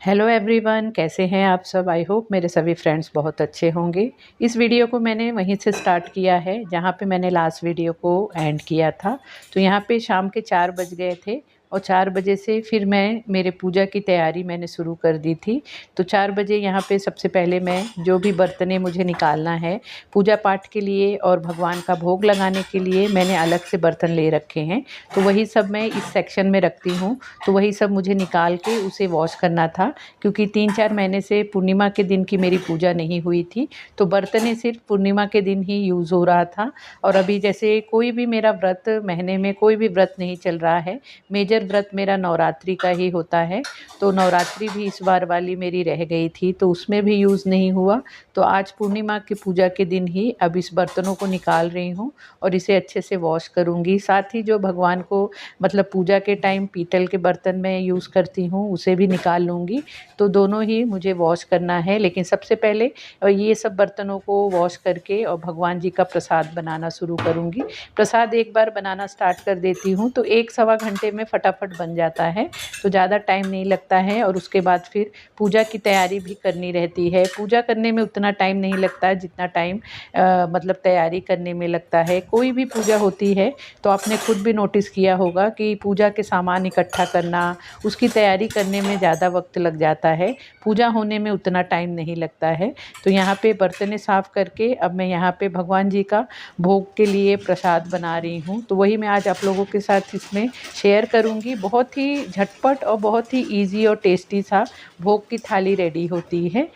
Hello everyone, कैसे हैं आप सब। आई होप मेरे सभी फ्रेंड्स बहुत अच्छे होंगे। इस वीडियो को मैंने वहीं से स्टार्ट किया है जहाँ पे मैंने लास्ट वीडियो को एंड किया था। तो यहाँ पे शाम के 4 बज गए थे और 4 बजे से फिर मैं मेरे पूजा की तैयारी मैंने शुरू कर दी थी। तो 4 बजे यहाँ पे सबसे पहले मैं जो भी बर्तनें मुझे निकालना है पूजा पाठ के लिए और भगवान का भोग लगाने के लिए, मैंने अलग से बर्तन ले रखे हैं। तो वही सब मैं इस सेक्शन में रखती हूँ। तो वही सब मुझे निकाल के उसे वॉश करना था, क्योंकि 3-4 महीने से पूर्णिमा के दिन की मेरी पूजा नहीं हुई थी। तो बर्तनें सिर्फ पूर्णिमा के दिन ही यूज़ हो रहा था। और अभी जैसे कोई भी मेरा व्रत, महीने में कोई भी व्रत नहीं चल रहा है। मेजर व्रत मेरा नवरात्रि का ही होता है। तो नवरात्रि भी इस बार वाली मेरी रह गई थी, तो उसमें भी यूज़ नहीं हुआ। तो आज पूर्णिमा की पूजा के दिन ही अब इस बर्तनों को निकाल रही हूँ और इसे अच्छे से वॉश करूँगी। साथ ही जो भगवान को मतलब पूजा के टाइम पीतल के बर्तन में यूज़ करती हूँ उसे भी निकाल लूँगी। तो दोनों ही मुझे वॉश करना है। लेकिन सबसे पहले ये सब बर्तनों को वॉश करके और भगवान जी का प्रसाद बनाना शुरू करूँगी। प्रसाद एक बार बनाना स्टार्ट कर देती हूँ तो 1-1.25 घंटे में फटाफट बन जाता है। तो ज़्यादा टाइम नहीं लगता है। और उसके बाद फिर पूजा की तैयारी भी करनी रहती है। पूजा करने में उतना टाइम नहीं लगता है जितना टाइम मतलब तैयारी करने में लगता है। कोई भी पूजा होती है तो आपने खुद भी नोटिस किया होगा कि पूजा के सामान इकट्ठा करना, उसकी तैयारी करने में ज़्यादा वक्त लग जाता है। पूजा होने में उतना टाइम नहीं लगता है। तो यहाँ पे बर्तनें साफ़ करके अब मैं यहाँ पे भगवान जी का भोग के लिए प्रसाद बना रही हूँ। तो वही मैं आज आप लोगों के साथ इसमें शेयर करूँगी। बहुत ही झटपट और बहुत ही ईज़ी और टेस्टी सा भोग की थाली रेडी होती है।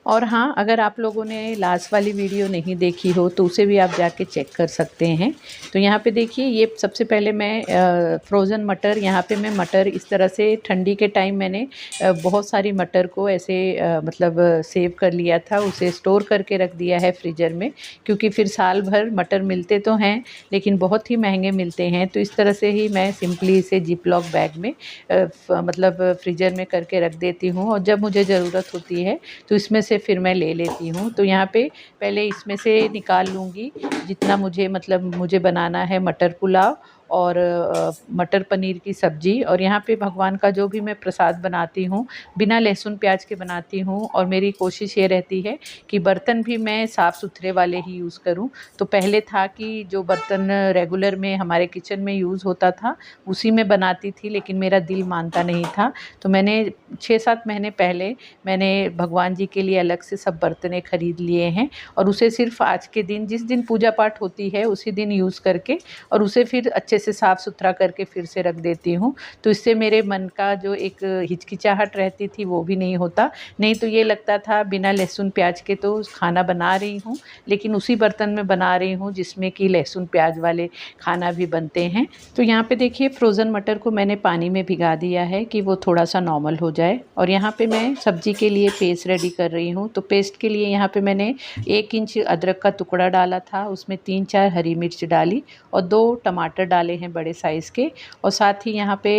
और हाँ, अगर आप लोगों ने लास्ट वाली वीडियो नहीं देखी हो तो उसे भी आप जाके चेक कर सकते हैं। तो यहाँ पे देखिए, ये सबसे पहले मैं फ्रोज़न मटर, यहाँ पे मैं मटर इस तरह से ठंडी के टाइम मैंने बहुत सारी मटर को ऐसे मतलब सेव कर लिया था, उसे स्टोर करके रख दिया है फ्रीज़र में। क्योंकि फिर साल भर मटर मिलते तो हैं लेकिन बहुत ही महंगे मिलते हैं। तो इस तरह से ही मैं सिंपली इसे जिप-लॉक बैग में मतलब फ्रीज़र में करके रख देती हूँ। और जब मुझे ज़रूरत होती है तो इसमें से फिर मैं ले लेती हूँ। तो यहाँ पे पहले इसमें से निकाल लूँगी जितना मुझे, मतलब मुझे बनाना है मटर पुलाव और मटर पनीर की सब्ज़ी। और यहाँ पे भगवान का जो भी मैं प्रसाद बनाती हूँ बिना लहसुन प्याज के बनाती हूँ। और मेरी कोशिश ये रहती है कि बर्तन भी मैं साफ़ सुथरे वाले ही यूज़ करूँ। तो पहले था कि जो बर्तन रेगुलर में हमारे किचन में यूज़ होता था उसी में बनाती थी, लेकिन मेरा दिल मानता नहीं था। तो मैंने 6-7 महीने पहले मैंने भगवान जी के लिए अलग से सब बर्तनें ख़रीद लिए हैं। और उसे सिर्फ आज के दिन, जिस दिन पूजा पाठ होती है उसी दिन यूज़ करके और उसे फिर अच्छे से साफ़ सुथरा करके फिर से रख देती हूँ। तो इससे मेरे मन का जो एक हिचकिचाहट रहती थी वो भी नहीं होता। नहीं तो ये लगता था बिना लहसुन प्याज के तो खाना बना रही हूँ, लेकिन उसी बर्तन में बना रही हूँ जिसमें कि लहसुन प्याज वाले खाना भी बनते हैं। तो यहाँ पे देखिए, फ्रोज़न मटर को मैंने पानी में भिगा दिया है कि वो थोड़ा सा नॉर्मल हो जाए। और यहाँ पे मैं सब्ज़ी के लिए पेस्ट रेडी कर रही हूँ। तो पेस्ट के लिए यहाँ पे मैंने 1 इंच अदरक का टुकड़ा डाला था, उसमें 3-4 हरी मिर्च डाली और 2 टमाटर डाले हैं बड़े साइज़ के। और साथ ही यहाँ पे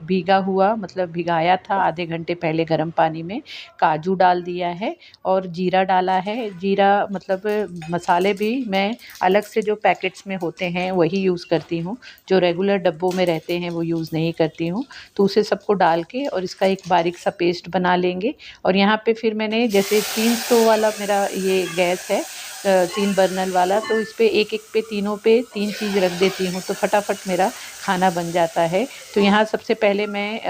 भीगा हुआ, मतलब भिगाया था आधे घंटे पहले गर्म पानी में, काजू डाल दिया है और जीरा डाला है। जीरा मतलब मसाले भी मैं अलग से जो पैकेट्स में होते हैं वही यूज़ करती हूँ, जो रेगुलर डब्बों में रहते हैं वो यूज़ नहीं करती हूँ। तो उसे सबको डाल के और इसका एक बारीक सा पेस्ट बना लेंगे। और यहाँ पे फिर मैंने, जैसे 3 स्टोव वाला मेरा ये गैस है, 3 बर्नर वाला, तो इस पे एक-एक पे, तीनों पे 3 चीज़ रख देती हूँ तो फटाफट मेरा खाना बन जाता है। तो यहाँ सबसे पहले मैं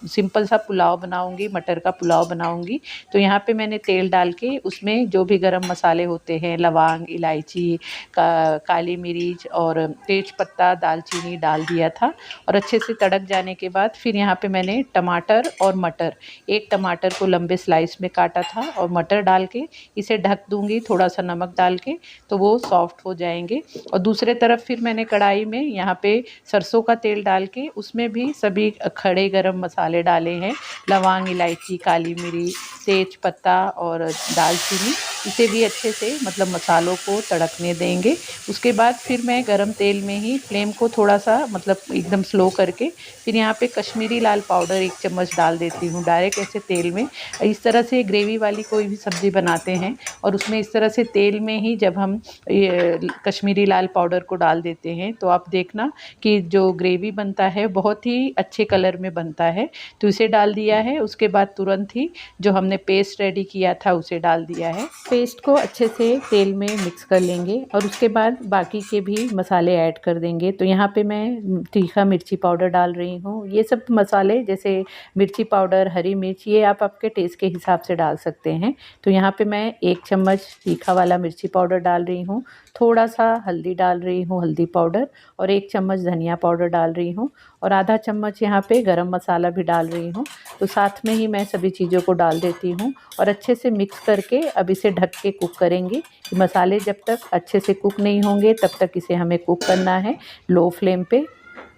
सिंपल सा पुलाव बनाऊँगी, मटर का पुलाव बनाऊँगी। तो यहाँ पे मैंने तेल डाल के उसमें जो भी गरम मसाले होते हैं, लौंग, इलायची, काली मिर्च और तेज पत्ता, दालचीनी डाल दिया था। और अच्छे से तड़क जाने के बाद फिर यहाँ पे मैंने टमाटर और मटर, एक टमाटर को लंबे स्लाइस में काटा था और मटर डाल के इसे ढक दूँगी थोड़ा सा नमक डाल के, तो वो सॉफ्ट हो जाएंगे। और दूसरे तरफ फिर मैंने कढ़ाई में यहाँ पे सरसों का तेल डाल के उसमें भी सभी खड़े गरम मसाले डाले हैं, लौंग, इलायची, काली मिर्च, तेज पत्ता और दालचीनी। इसे भी अच्छे से मतलब मसालों को तड़कने देंगे। उसके बाद फिर मैं गरम तेल में ही फ्लेम को थोड़ा सा मतलब एकदम स्लो करके फिर यहाँ पे कश्मीरी लाल पाउडर 1 चम्मच डाल देती हूँ डायरेक्ट ऐसे तेल में। इस तरह से ग्रेवी वाली कोई भी सब्ज़ी बनाते हैं और उसमें इस तरह से तेल में ही जब हम ये कश्मीरी लाल पाउडर को डाल देते हैं तो आप देखना कि जो ग्रेवी बनता है बहुत ही अच्छे कलर में बनता है। तो इसे डाल दिया है, उसके बाद तुरंत ही जो हमने पेस्ट रेडी किया था उसे डाल दिया है। पेस्ट को अच्छे से तेल में मिक्स कर लेंगे और उसके बाद बाकी के भी मसाले ऐड कर देंगे। तो यहाँ पे मैं तीखा मिर्ची पाउडर डाल रही हूँ। ये सब मसाले जैसे मिर्ची पाउडर, हरी मिर्च, ये आप आपके टेस्ट के हिसाब से डाल सकते हैं। तो यहाँ पे मैं 1 चम्मच तीखा वाला मिर्ची पाउडर डाल रही हूँ, थोड़ा सा हल्दी डाल रही हूँ, हल्दी पाउडर, और 1 चम्मच धनिया पाउडर डाल रही हूँ और आधा चम्मच यहाँ पे गरम मसाला भी डाल रही हूँ। तो साथ में ही मैं सभी चीज़ों को डाल देती हूँ और अच्छे से मिक्स करके अब इसे ढक के कुक करेंगे। मसाले जब तक अच्छे से कुक नहीं होंगे तब तक इसे हमें कुक करना है लो फ्लेम पे।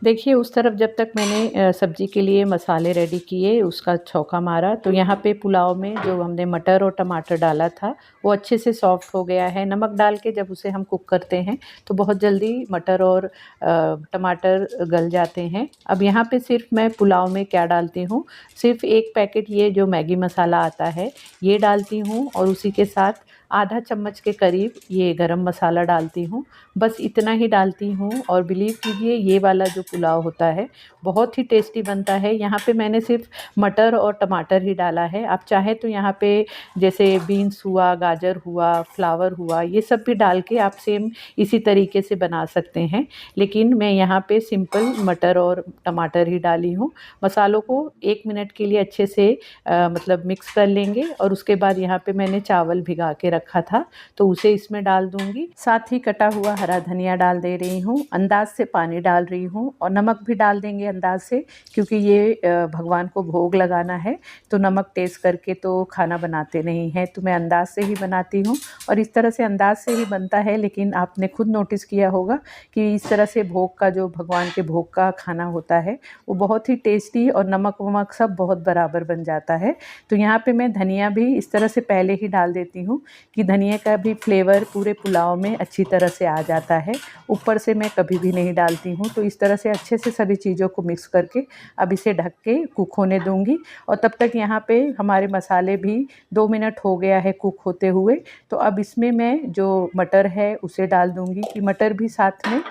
देखिए उस तरफ जब तक मैंने सब्ज़ी के लिए मसाले रेडी किए उसका छौंका मारा तो यहाँ पे पुलाव में जो हमने मटर और टमाटर डाला था वो अच्छे से सॉफ्ट हो गया है। नमक डाल के जब उसे हम कुक करते हैं तो बहुत जल्दी मटर और टमाटर गल जाते हैं। अब यहाँ पे सिर्फ मैं पुलाव में क्या डालती हूँ, सिर्फ 1 पैकेट ये जो मैगी मसाला आता है ये डालती हूँ और उसी के साथ आधा चम्मच के करीब ये गरम मसाला डालती हूँ। बस इतना ही डालती हूँ और बिलीव कीजिए ये वाला जो पुलाव होता है बहुत ही टेस्टी बनता है। यहाँ पे मैंने सिर्फ मटर और टमाटर ही डाला है। आप चाहे तो यहाँ पे जैसे बीन्स हुआ, गाजर हुआ, फ्लावर हुआ, ये सब भी डाल के आप सेम इसी तरीके से बना सकते हैं, लेकिन मैं यहाँ पे सिंपल मटर और टमाटर ही डाली हूँ। मसालों को 1 मिनट के लिए अच्छे से मतलब मिक्स कर लेंगे और उसके बाद यहाँ पे मैंने चावल भिगा के रखा था तो उसे इसमें डाल दूंगी। साथ ही कटा हुआ हरा धनिया डाल दे रही हूँ, अंदाज से पानी डाल रही हूँ और नमक भी डाल देंगे अंदाज से, क्योंकि ये भगवान को भोग लगाना है तो नमक टेस्ट करके तो खाना बनाते नहीं हैं, तो मैं अंदाज से ही बनाती हूँ और इस तरह से अंदाज से ही बनता है। लेकिन आपने खुद नोटिस किया होगा कि इस तरह से भोग का जो भगवान के भोग का खाना होता है वो बहुत ही टेस्टी और नमक वमक सब बहुत बराबर बन जाता है। तो यहाँ पे मैं धनिया भी इस तरह से पहले ही डाल देती हूँ कि धनिया का भी फ्लेवर पूरे पुलाव में अच्छी तरह से आ जाता है। ऊपर से मैं कभी भी नहीं डालती हूँ। तो इस तरह से अच्छे से सभी चीज़ों को मिक्स करके अब इसे ढक के कुक होने दूँगी और तब तक यहाँ पे हमारे मसाले भी 2 मिनट हो गया है कुक होते हुए। तो अब इसमें मैं जो मटर है उसे डाल दूँगी कि मटर भी साथ में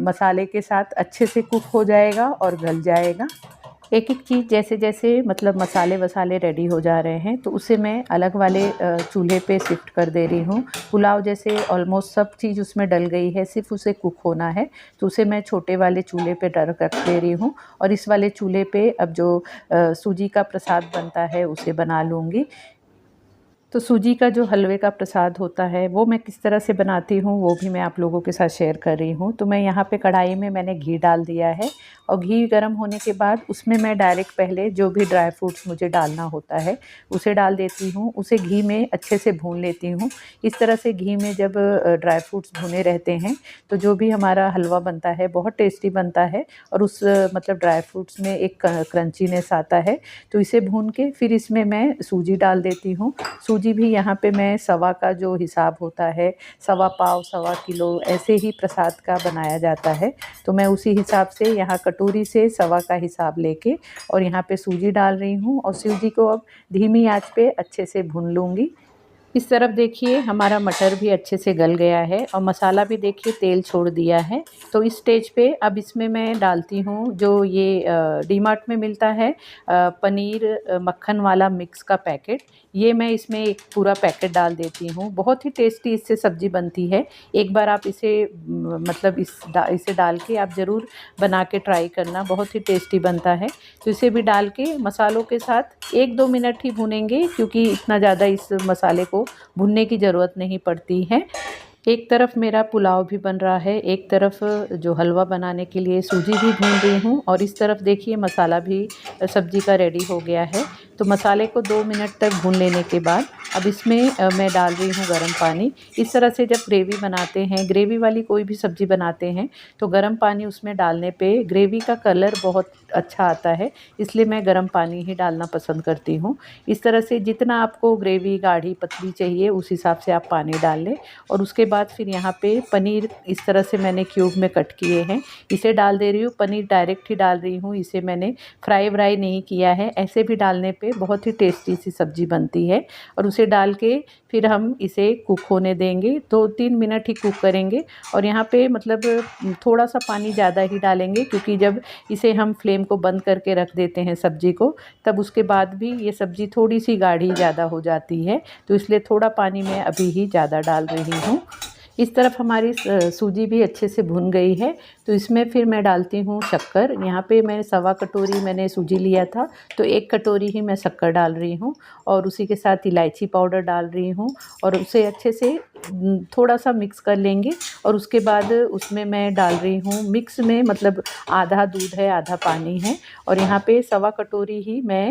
मसाले के साथ अच्छे से कुक हो जाएगा और गल जाएगा। एक एक चीज़ जैसे जैसे मतलब मसाले वसाले रेडी हो जा रहे हैं तो उसे मैं अलग वाले चूल्हे पे शिफ्ट कर दे रही हूँ। पुलाव जैसे ऑलमोस्ट सब चीज़ उसमें डल गई है, सिर्फ उसे कुक होना है, तो उसे मैं छोटे वाले चूल्हे पे रख दे रही हूँ और इस वाले चूल्हे पे अब जो सूजी का प्रसाद बनता है उसे बना लूँगी। तो सूजी का जो हलवे का प्रसाद होता है वो मैं किस तरह से बनाती हूँ वो भी मैं आप लोगों के साथ शेयर कर रही हूँ। तो मैं यहाँ पे कढ़ाई में मैंने घी डाल दिया है और घी गर्म होने के बाद उसमें मैं डायरेक्ट पहले जो भी ड्राई फ्रूट्स मुझे डालना होता है उसे डाल देती हूँ, उसे घी में अच्छे से भून लेती हूँ। इस तरह से घी में जब ड्राई फ्रूट्स भुने रहते हैं तो जो भी हमारा हलवा बनता है बहुत टेस्टी बनता है और उस मतलब ड्राई फ्रूट्स में एक क्रंचीनेस आता है। तो इसे भून के फिर इसमें मैं सूजी डाल देती हूँ। सूजी भी यहाँ पे मैं सवा का जो हिसाब होता है, सवा पाव, सवा किलो ऐसे ही प्रसाद का बनाया जाता है। तो मैं उसी हिसाब से यहाँ कटोरी से सवा का हिसाब लेके और यहाँ पे सूजी डाल रही हूँ और सूजी को अब धीमी आंच पे अच्छे से भून लूँगी। इस तरफ देखिए हमारा मटर भी अच्छे से गल गया है और मसाला भी देखिए तेल छोड़ दिया है। तो इस स्टेज पे अब इसमें मैं डालती हूँ जो ये डीमार्ट में मिलता है पनीर मक्खन वाला मिक्स का पैकेट, ये मैं इसमें एक पूरा पैकेट डाल देती हूँ। बहुत ही टेस्टी इससे सब्ज़ी बनती है। एक बार आप इसे मतलब इसे डाल के आप ज़रूर बना के ट्राई करना, बहुत ही टेस्टी बनता है। तो इसे भी डाल के मसालों के साथ 1-2 मिनट ही भूनेंगे, क्योंकि इतना ज़्यादा इस मसाले को भुनने की ज़रूरत नहीं पड़ती है। एक तरफ मेरा पुलाव भी बन रहा है, एक तरफ जो हलवा बनाने के लिए सूजी भी भून रही हूँ और इस तरफ देखिए मसाला भी सब्ज़ी का रेडी हो गया है। तो मसाले को 2 मिनट तक भून लेने के बाद अब इसमें मैं डाल रही हूँ गर्म पानी। इस तरह से जब ग्रेवी बनाते हैं, ग्रेवी वाली कोई भी सब्ज़ी बनाते हैं तो गर्म पानी उसमें डालने पे ग्रेवी का कलर बहुत अच्छा आता है, इसलिए मैं गर्म पानी ही डालना पसंद करती हूँ। इस तरह से जितना आपको ग्रेवी गाढ़ी पतली चाहिए उस हिसाब से आप पानी डाल लें। और उसके बाद फिर यहाँ पे पनीर इस तरह से मैंने क्यूब में कट किए हैं, इसे डाल दे रही हूँ। पनीर डायरेक्ट ही डाल रही हूँ, इसे मैंने फ्राई व्राई नहीं किया है। ऐसे भी डालने पे बहुत ही टेस्टी सी सब्ज़ी बनती है। और उसे डाल के फिर हम इसे कुक होने देंगे, 2-3 मिनट ही कुक करेंगे। और यहाँ पे मतलब थोड़ा सा पानी ज़्यादा ही डालेंगे, क्योंकि जब इसे हम फ्लेम को बंद करके रख देते हैं सब्ज़ी को, तब उसके बाद भी ये सब्ज़ी थोड़ी सी गाढ़ी ज़्यादा हो जाती है, तो इसलिए थोड़ा पानी मैं अभी ही ज़्यादा डाल रही हूँ। इस तरफ हमारी सूजी भी अच्छे से भुन गई है, तो इसमें फिर मैं डालती हूँ शक्कर। यहाँ पे मैं 1.25 कटोरी मैंने सूजी लिया था, तो 1 कटोरी ही मैं शक्कर डाल रही हूँ। और उसी के साथ इलायची पाउडर डाल रही हूँ और उसे अच्छे से थोड़ा सा मिक्स कर लेंगे। और उसके बाद उसमें मैं डाल रही हूँ मिक्स में, मतलब आधा दूध है आधा पानी है। और यहाँ पे 1.25 कटोरी ही मैं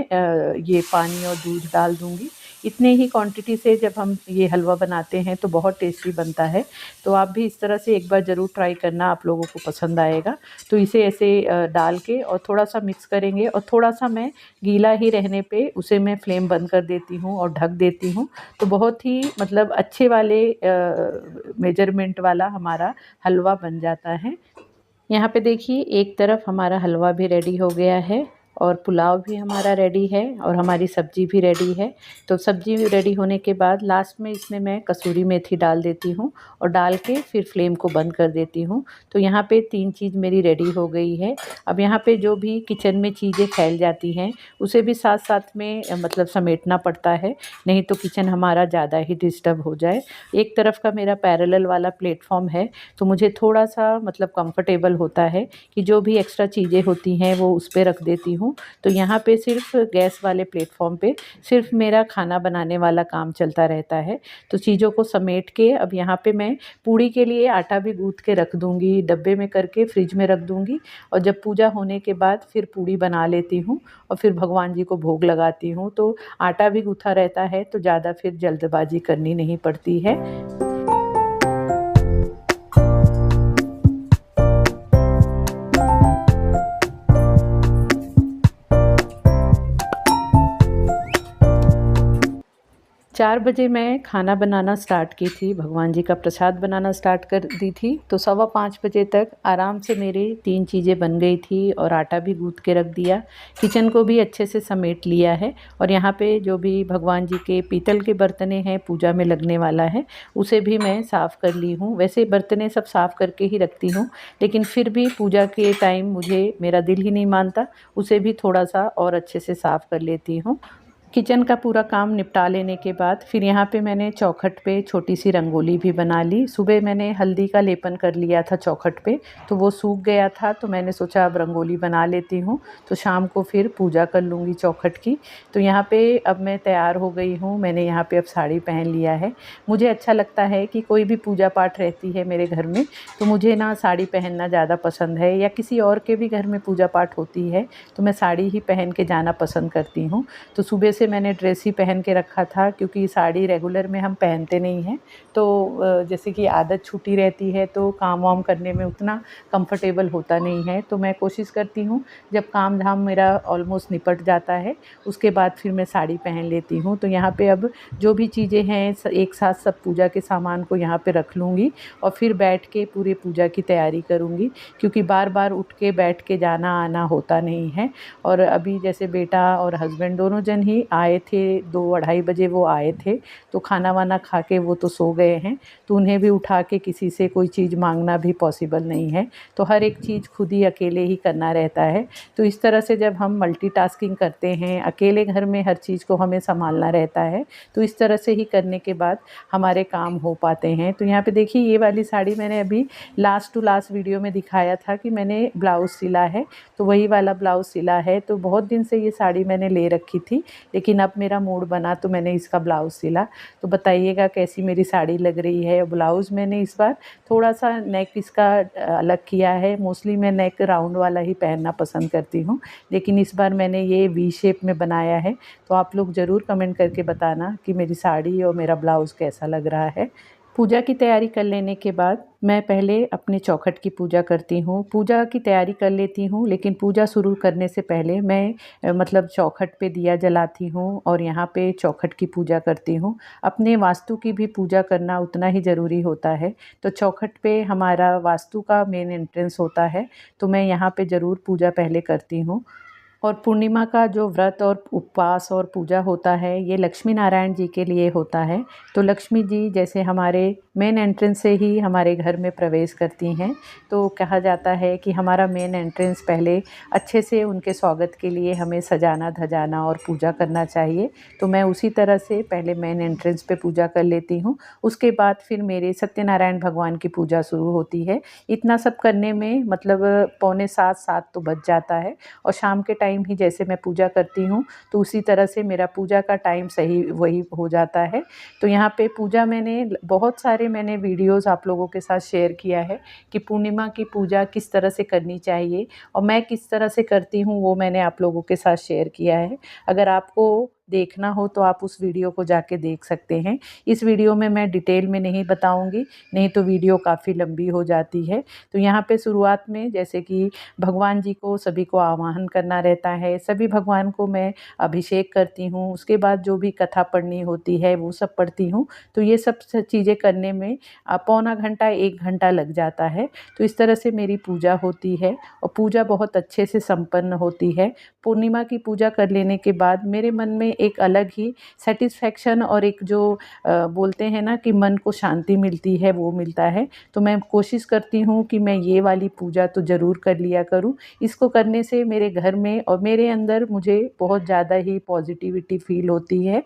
ये पानी और दूध डाल दूँगी। इतने ही क्वांटिटी से जब हम ये हलवा बनाते हैं तो बहुत टेस्टी बनता है। तो आप भी इस तरह से एक बार ज़रूर ट्राई करना, आप लोगों को पसंद आएगा। तो इसे ऐसे डाल के और थोड़ा सा मिक्स करेंगे, और थोड़ा सा मैं गीला ही रहने पे उसे मैं फ्लेम बंद कर देती हूँ और ढक देती हूँ। तो बहुत ही मतलब अच्छे वाले मेजरमेंट वाला हमारा हलवा बन जाता है। यहाँ पे देखिए एक तरफ हमारा हलवा भी रेडी हो गया है और पुलाव भी हमारा रेडी है और हमारी सब्ज़ी भी रेडी है। तो सब्ज़ी रेडी होने के बाद लास्ट में इसमें मैं कसूरी मेथी डाल देती हूँ और डाल के फिर फ्लेम को बंद कर देती हूँ। तो यहाँ पे 3 चीज़ मेरी रेडी हो गई है। अब यहाँ पे जो भी किचन में चीज़ें फैल जाती हैं उसे भी साथ साथ में मतलब समेटना पड़ता है, नहीं तो किचन हमारा ज़्यादा ही डिस्टर्ब हो जाए। एक तरफ का मेरा पैरेलल वाला प्लेटफॉर्म है, तो मुझे थोड़ा सा मतलब कंफर्टेबल होता है कि जो भी एक्स्ट्रा चीज़ें होती हैं वो उस पे रख देती हूँ। तो यहाँ पे सिर्फ गैस वाले प्लेटफॉर्म पे सिर्फ मेरा खाना बनाने वाला काम चलता रहता है। तो चीज़ों को समेट के अब यहाँ पे मैं पूड़ी के लिए आटा भी गूँथ के रख दूँगी, डब्बे में करके फ्रिज में रख दूँगी। और जब पूजा होने के बाद फिर पूड़ी बना लेती हूँ और फिर भगवान जी को भोग लगाती हूँ। तो आटा भी गूँथा रहता है, तो ज़्यादा फिर जल्दबाजी करनी नहीं पड़ती है। 4 बजे मैं खाना बनाना स्टार्ट की थी, भगवान जी का प्रसाद बनाना स्टार्ट कर दी थी। तो 4:15 बजे तक आराम से मेरी 3 चीज़ें बन गई थी और आटा भी गूँथ के रख दिया। किचन को भी अच्छे से समेट लिया है और यहाँ पे जो भी भगवान जी के पीतल के बर्तने हैं पूजा में लगने वाला है, उसे भी मैं साफ़ कर ली हूँ। वैसे बर्तने सब साफ़ करके ही रखती हूँ, लेकिन फिर भी पूजा के टाइम मुझे मेरा दिल ही नहीं मानता, उसे भी थोड़ा-सा और अच्छे से साफ़ कर लेती हूँ। किचन का पूरा काम निपटा लेने के बाद फिर यहाँ पे मैंने चौखट पे छोटी सी रंगोली भी बना ली। सुबह मैंने हल्दी का लेपन कर लिया था चौखट पे, तो वो सूख गया था, तो मैंने सोचा अब रंगोली बना लेती हूँ, तो शाम को फिर पूजा कर लूँगी चौखट की। तो यहाँ पे अब मैं तैयार हो गई हूँ, मैंने यहाँ पे अब साड़ी पहन लिया है। मुझे अच्छा लगता है कि कोई भी पूजा पाठ रहती है मेरे घर में, तो मुझे ना साड़ी पहनना ज़्यादा पसंद है, या किसी और के भी घर में पूजा पाठ होती है तो मैं साड़ी ही पहन के जाना पसंद करती हूँ। तो सुबह से मैंने ड्रेस ही पहन के रखा था, क्योंकि साड़ी रेगुलर में हम पहनते नहीं हैं। तो जैसे कि आदत छूटी रहती है तो काम वाम करने में उतना कंफर्टेबल होता नहीं है। तो मैं कोशिश करती हूँ जब काम धाम मेरा ऑलमोस्ट निपट जाता है उसके बाद फिर मैं साड़ी पहन लेती हूँ। तो यहाँ पे अब जो भी चीज़ें हैं एक साथ सब पूजा के सामान को यहाँ पे रख लूँगी और फिर बैठ के पूरे पूजा की तैयारी करूँगी, क्योंकि बार बार उठ के बैठ के जाना आना होता नहीं है। और अभी जैसे बेटा और हस्बैंड दोनों जन ही आए थे, 2-2:30 बजे वो आए थे, तो खाना वाना खा के वो तो सो गए हैं। तो उन्हें भी उठा के किसी से कोई चीज़ मांगना भी पॉसिबल नहीं है, तो हर एक चीज़ खुद ही अकेले ही करना रहता है। तो इस तरह से जब हम मल्टीटास्किंग करते हैं, अकेले घर में हर चीज़ को हमें संभालना रहता है, तो इस तरह से ही करने के बाद हमारे काम हो पाते हैं। तो यहाँ पे देखिए ये वाली साड़ी मैंने अभी लास्ट टू लास्ट वीडियो में दिखाया था कि मैंने ब्लाउज़ सिला है, तो वही वाला ब्लाउज़ सिला है। तो बहुत दिन से ये साड़ी मैंने ले रखी थी, लेकिन लेकिन अब मेरा मूड बना तो मैंने इसका ब्लाउज़ सिला। तो बताइएगा कैसी मेरी साड़ी लग रही है। ब्लाउज़ मैंने इस बार थोड़ा सा नेक इसका अलग किया है। मोस्टली मैं नेक राउंड वाला ही पहनना पसंद करती हूँ, लेकिन इस बार मैंने ये वी शेप में बनाया है। तो आप लोग ज़रूर कमेंट करके बताना कि मेरी साड़ी और मेरा ब्लाउज़ कैसा लग रहा है। पूजा की तैयारी कर लेने के बाद मैं पहले अपने चौखट की पूजा करती हूँ। पूजा की तैयारी कर लेती हूँ, लेकिन पूजा शुरू करने से पहले मैं मतलब चौखट पे दिया जलाती हूँ और यहाँ पे चौखट की पूजा करती हूँ। अपने वास्तु की भी पूजा करना उतना ही ज़रूरी होता है। तो चौखट पे हमारा वास्तु का मेन एंट्रेंस होता है, तो मैं यहाँ पे ज़रूर पूजा पहले करती हूँ। और पूर्णिमा का जो व्रत और उपवास और पूजा होता है, ये लक्ष्मी नारायण जी के लिए होता है। तो लक्ष्मी जी जैसे हमारे मेन एंट्रेंस से ही हमारे घर में प्रवेश करती हैं, तो कहा जाता है कि हमारा मेन एंट्रेंस पहले अच्छे से उनके स्वागत के लिए हमें सजाना धजाना और पूजा करना चाहिए। तो मैं उसी तरह से पहले मेन एंट्रेंस पे पूजा कर लेती हूँ। उसके बाद फिर मेरे सत्यनारायण भगवान की पूजा शुरू होती है। इतना सब करने में मतलब 6:45-7 तो बज जाता है। और शाम के टाइम ही जैसे मैं पूजा करती हूँ, तो उसी तरह से मेरा पूजा का टाइम सही वही हो जाता है। तो यहाँ पे पूजा बहुत सारे मैंने वीडियोज़ आप लोगों के साथ शेयर किया है कि पूर्णिमा की पूजा किस तरह से करनी चाहिए और मैं किस तरह से करती हूँ, वो मैंने आप लोगों के साथ शेयर किया है। अगर आपको देखना हो तो आप उस वीडियो को जाके देख सकते हैं। इस वीडियो में मैं डिटेल में नहीं बताऊंगी, नहीं तो वीडियो काफ़ी लंबी हो जाती है। तो यहाँ पे शुरुआत में जैसे कि भगवान जी को सभी को आवाहन करना रहता है, सभी भगवान को मैं अभिषेक करती हूँ। उसके बाद जो भी कथा पढ़नी होती है वो सब पढ़ती हूँ। तो ये सब चीज़ें करने में पौना घंटा 1 घंटा लग जाता है। तो इस तरह से मेरी पूजा होती है और पूजा बहुत अच्छे से संपन्न होती है। पूर्णिमा की पूजा कर लेने के बाद मेरे मन में एक अलग ही सेटिस्फेक्शन और एक जो बोलते हैं ना कि मन को शांति मिलती है, वो मिलता है। तो मैं कोशिश करती हूँ कि मैं ये वाली पूजा तो ज़रूर कर लिया करूँ। इसको करने से मेरे घर में और मेरे अंदर मुझे बहुत ज़्यादा ही पॉजिटिविटी फील होती है।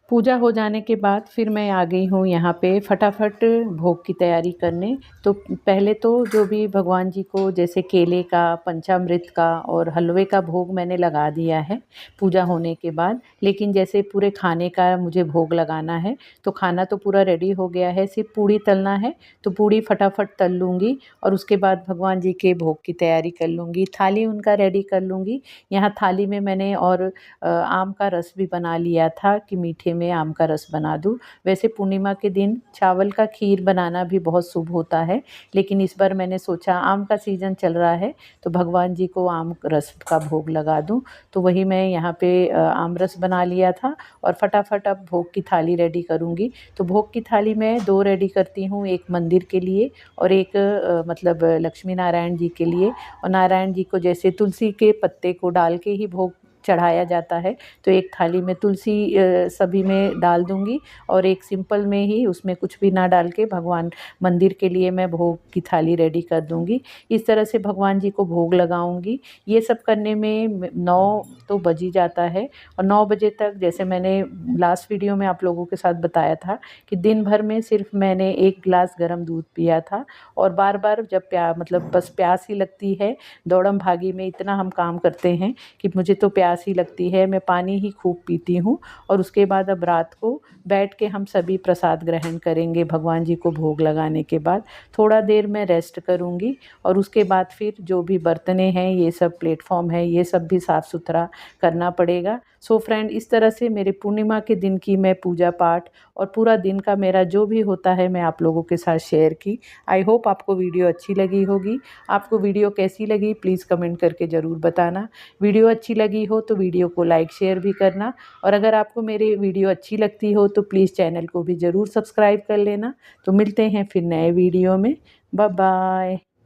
पूजा हो जाने के बाद फिर मैं आ गई हूँ यहाँ पे फटाफट भोग की तैयारी करने। तो पहले तो जो भी भगवान जी को जैसे केले का, पंचामृत का और हलवे का भोग मैंने लगा दिया है पूजा होने के बाद। लेकिन जैसे पूरे खाने का मुझे भोग लगाना है, तो खाना तो पूरा रेडी हो गया है, सिर्फ पूड़ी तलना है। तो पूड़ी फटाफट तल लूँगी और उसके बाद भगवान जी के भोग की तैयारी कर लूँगी। थाली उनका रेडी कर लूँगी। यहाँ थाली में मैंने और आम का रस भी बना लिया था कि मीठे में आम का रस बना दूं। वैसे पूर्णिमा के दिन चावल का खीर बनाना भी बहुत शुभ होता है, लेकिन इस बार मैंने सोचा आम का सीज़न चल रहा है तो भगवान जी को आम रस का भोग लगा दूं। तो वही मैं यहाँ पे आम रस बना लिया था और फटाफट अब भोग की थाली रेडी करूँगी। तो भोग की थाली मैं 2 रेडी करती हूँ, एक मंदिर के लिए और एक मतलब लक्ष्मी नारायण जी के लिए। और नारायण जी को जैसे तुलसी के पत्ते को डाल के ही भोग चढ़ाया जाता है, तो एक थाली में तुलसी सभी में डाल दूंगी और एक सिंपल में ही उसमें कुछ भी ना डाल के भगवान मंदिर के लिए मैं भोग की थाली रेडी कर दूंगी। इस तरह से भगवान जी को भोग लगाऊंगी। ये सब करने में 9 तो बज ही जाता है और 9 बजे तक जैसे मैंने लास्ट वीडियो में आप लोगों के साथ बताया था कि दिन भर में सिर्फ मैंने 1 गिलास गर्म दूध पिया था और बार बार जब मतलब बस प्यास ही लगती है, दौड़म भागी में इतना हम काम करते हैं कि मुझे तो प्यास ही लगती है, मैं पानी ही खूब पीती हूँ। और उसके बाद अब रात को बैठ के हम सभी प्रसाद ग्रहण करेंगे। भगवान जी को भोग लगाने के बाद थोड़ा देर मैं रेस्ट करूँगी और उसके बाद फिर जो भी बर्तने हैं, ये सब प्लेटफॉर्म है, ये सब भी साफ़ सुथरा करना पड़ेगा। सो फ्रेंड, इस तरह से मेरे पूर्णिमा के दिन की मैं पूजा पाठ और पूरा दिन का मेरा जो भी होता है मैं आप लोगों के साथ शेयर की। आई होप आपको वीडियो अच्छी लगी होगी। आपको वीडियो कैसी लगी प्लीज़ कमेंट करके ज़रूर बताना। वीडियो अच्छी लगी हो तो वीडियो को लाइक शेयर भी करना और अगर आपको मेरी वीडियो अच्छी लगती हो तो प्लीज़ चैनल को भी ज़रूर सब्सक्राइब कर लेना। तो मिलते हैं फिर नए वीडियो में। Bye bye.